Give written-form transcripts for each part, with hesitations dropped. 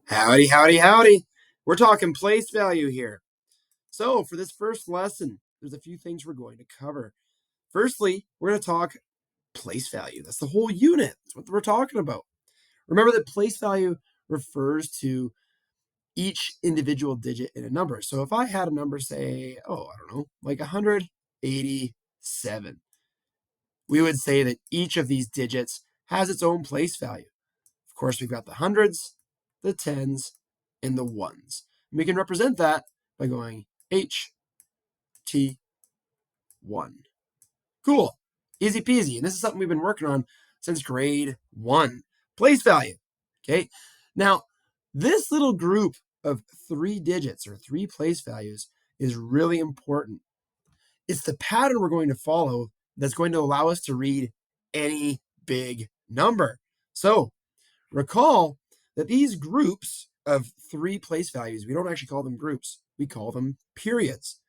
Howdy, howdy, howdy. We're talking place value here. So, for this first lesson, there's a few things we're going to cover. Firstly, we're going to talk place value. That's the whole unit. That's what we're talking about. Remember that place value refers to each individual digit in a number. So, if I had a number, say, like 187, we would say that each of these digits has its own place value. Of course, we've got the hundreds, the tens, and the ones. And we can represent that by going HT1. Cool. Easy peasy. And this is something we've been working on since grade 1. Place value. Okay. Now, this little group of 3 digits or 3 place values is really important. It's the pattern we're going to follow that's going to allow us to read any big number. So, recall that these groups of 3 place values, we don't actually call them groups, we call them periods.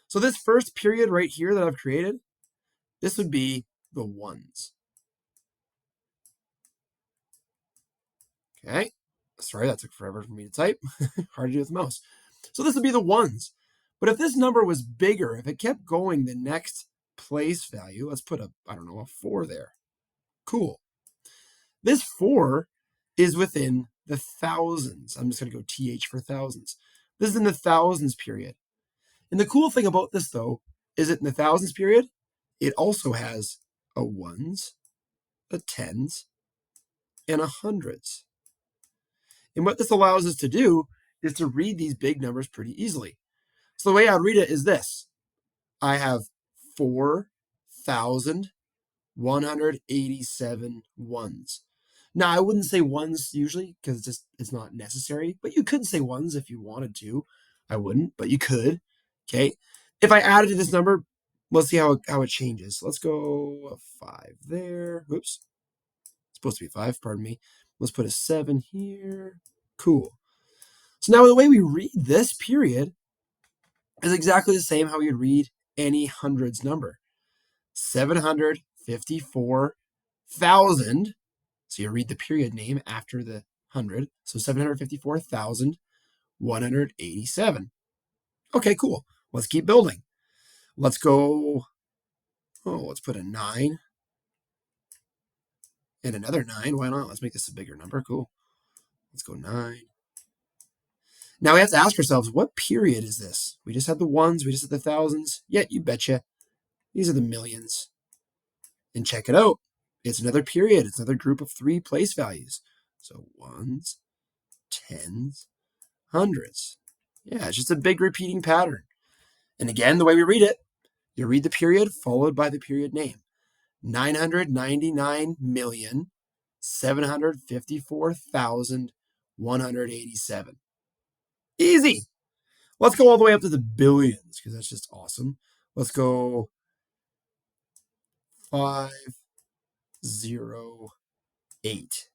So this first period right here that I've created, this would be the ones. Okay, sorry, that took forever for me to type. Hard to do with the mouse. So this would be the ones. But if this number was bigger, if it kept going, the next place value, let's put a 4 there. Cool. This 4 is within the thousands. I'm just going to go TH for thousands. This is in the thousands period. And the cool thing about this, though, is that in the thousands period, it also has a ones, a tens, and a hundreds. And what this allows us to do is to read these big numbers pretty easily. So the way I'd read it is this. I have 4,187 ones. Now, I wouldn't say ones usually because it's not necessary, but you could say ones if you wanted to. I wouldn't, but you could. Okay. If I added to this number, let's see how it changes. Let's go a 5 there. Oops. It's supposed to be 5, pardon me. Let's put a 7 here. Cool. So now the way we read this period is exactly the same how you'd read any hundreds number. 754,000. So you read the period name after the 100. So 754,187. Okay, cool. Let's keep building. Let's go, let's put a 9 and another 9. Why not? Let's make this a bigger number. Cool. Let's go 9. Now we have to ask ourselves, what period is this? We just had the ones, we just had the thousands. Yeah, you betcha. These are the millions. And check it out. It's another period. It's another group of 3 place values. So ones, tens, hundreds. Yeah, it's just a big repeating pattern. And again, the way we read it, you read the period followed by the period name. 999,754,187. Easy. Let's go all the way up to the billions because that's just awesome. Let's go 508.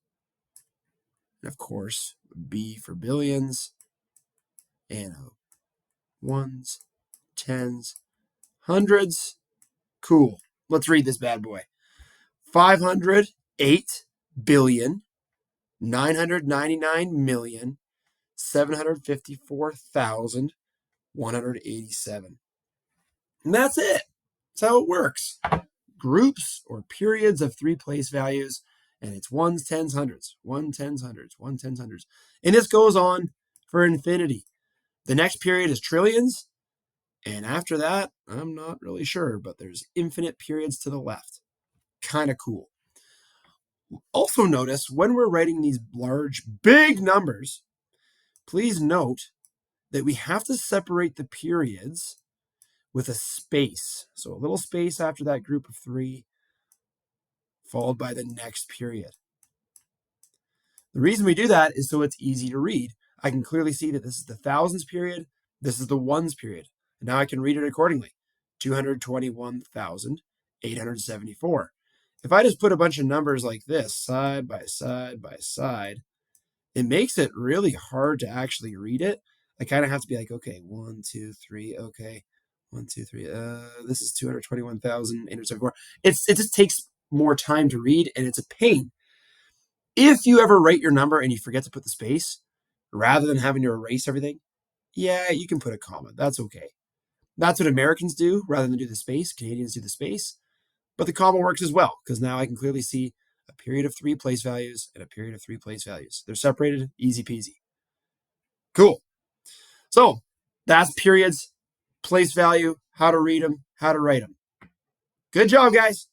And of course, B for billions. And ones, tens, hundreds. Cool. Let's read this bad boy. 508,999,754,187. And that's it. That's how it works. Groups or periods of 3 place values, and it's ones, tens, hundreds, one, tens, hundreds, one, tens, hundreds. And this goes on for infinity. The next period is trillions, and after that, I'm not really sure, but there's infinite periods to the left. Kind of cool. Also notice when we're writing these large, big numbers, please note that we have to separate the periods with a space. So a little space after that group of 3, followed by the next period. The reason we do that is so it's easy to read. I can clearly see that this is the thousands period, this is the ones period. And now I can read it accordingly. 221,874. If I just put a bunch of numbers like this, side by side by side, it makes it really hard to actually read it. I kind of have to be like, okay, 1, 2, 3, okay. 1, 2, 3. This is 221,874. It just takes more time to read, and it's a pain. If you ever write your number and you forget to put the space, rather than having to erase everything, yeah, you can put a comma. That's okay. That's what Americans do rather than do the space. Canadians do the space. But the comma works as well because now I can clearly see a period of 3 place values and a period of 3 place values. They're separated, easy peasy. Cool. So that's periods, place value, how to read them, how to write them. Good job, guys.